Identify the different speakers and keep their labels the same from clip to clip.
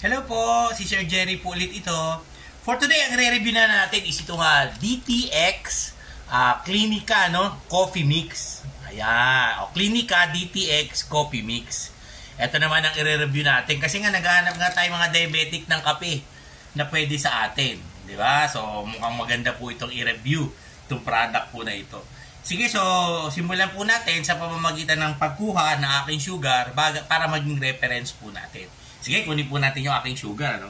Speaker 1: Hello po, si Sir Jerry po ulit ito. For today, ang re-review na natin is itong DTX Clinica Coffee Mix. Ayan, Clinica DTX Coffee Mix. Ito naman ang i-review natin kasi nga naghahanap nga tayo mga diabetic ng kape na pwede sa atin. Di ba? So, mukhang maganda po itong i-review, itong product po na ito. Sige, so simulan po natin sa pamamagitan ng pagkuha ng aking sugar para maging reference po natin. Sige, kunin po natin yung aking sugar,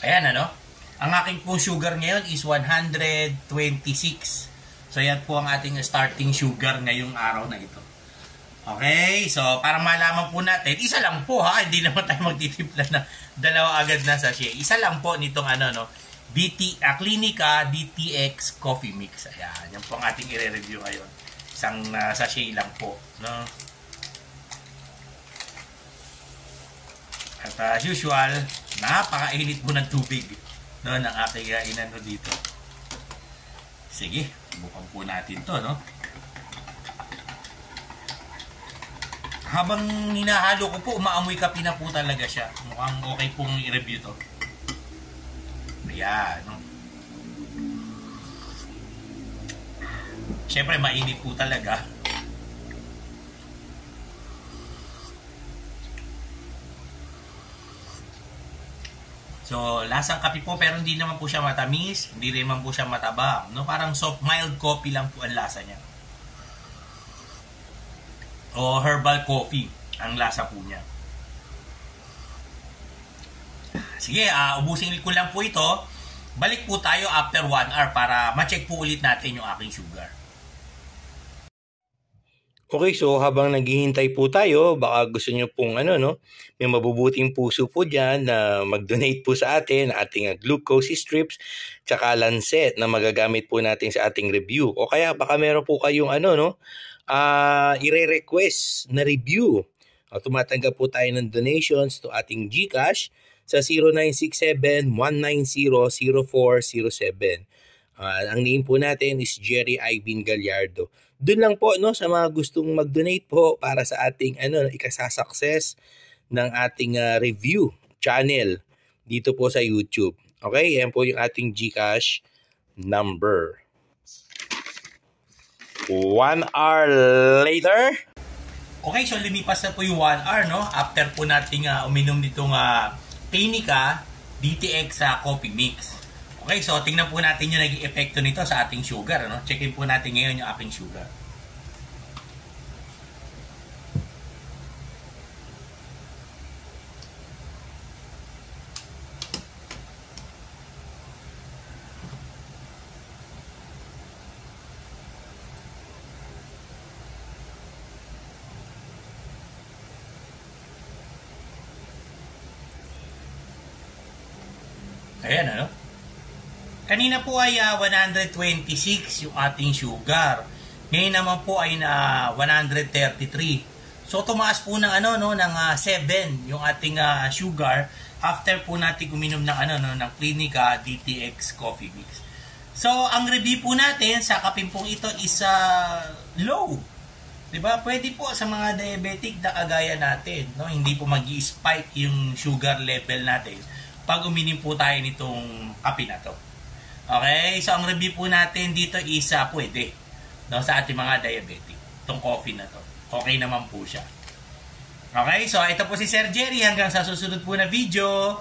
Speaker 1: Ayan, Ang aking pong sugar ngayon is 126. So, yan po ang ating starting sugar ngayong araw na ito. Okay? So, para malaman po natin, isa lang po hindi naman tayo magtitimpla na dalawa agad na sachet. Isa lang po nitong Clinica DTX Coffee Mix. Ayan, yan po ang ating i-review ngayon. Isang sachet lang po, At as usual, napakainit po ng tubig ng aking inano dito. Sige, bukan po natin to, Habang hinahalo ko po, umaamoy kape na po talaga siya. Mukhang okay pong i-review to. Ayan, Siyempre, mainit po talaga. So, lasang kape po pero hindi naman po siya matamis, hindi rin naman po siya matabang. Parang soft mild coffee lang po ang lasa niya. O herbal coffee ang lasa po niya. Sige, ubusin ko lang po ito. Balik po tayo after 1 hour para ma-check po ulit natin yung aking sugar.
Speaker 2: Okay, so habang naghihintay po tayo, baka gusto nyo pong may mabubuting puso po dyan na mag-donate po sa atin, ating glucose strips, tsaka lancet na magagamit po natin sa ating review. O kaya baka meron po kayong i-request na review. Tumatanggap po tayo ng donations to ating GCash sa 0967-190-0407. Ang name po natin is Jerry Ivan Gallardo. Doon lang po sa mga gustong mag-donate po para sa ating ikasasucess ng ating review channel dito po sa YouTube. Okay, yan po yung ating GCash number. 1 hour later.
Speaker 1: Okay, so lumipas na po yung 1 hour, After po nating uminom nitong Clinica DTX Coffee Mix. Okay, so tingnan po natin yung naging epekto nito sa ating sugar, Checkin po natin ngayon yung aking sugar. Ayan, Kanina po ay 126 yung ating sugar. Ngayon naman po ay na 133. So tumaas po ng ng 7 yung ating sugar after po natin uminom ng ng Clinica DTX Coffee Mix. So ang review po natin sa kape pong ito is low. 'Di ba? Pwede po sa mga diabetic na kagaya natin, Hindi po magi-spike yung sugar level natin pag uminom po tayo nitong kape na to. Okay, so ang review po natin dito is pwede sa ating mga diabetic. Itong coffee na to. Okay naman po siya. Okay, so ito po si Sir Jerry. Hanggang sa susunod po na video.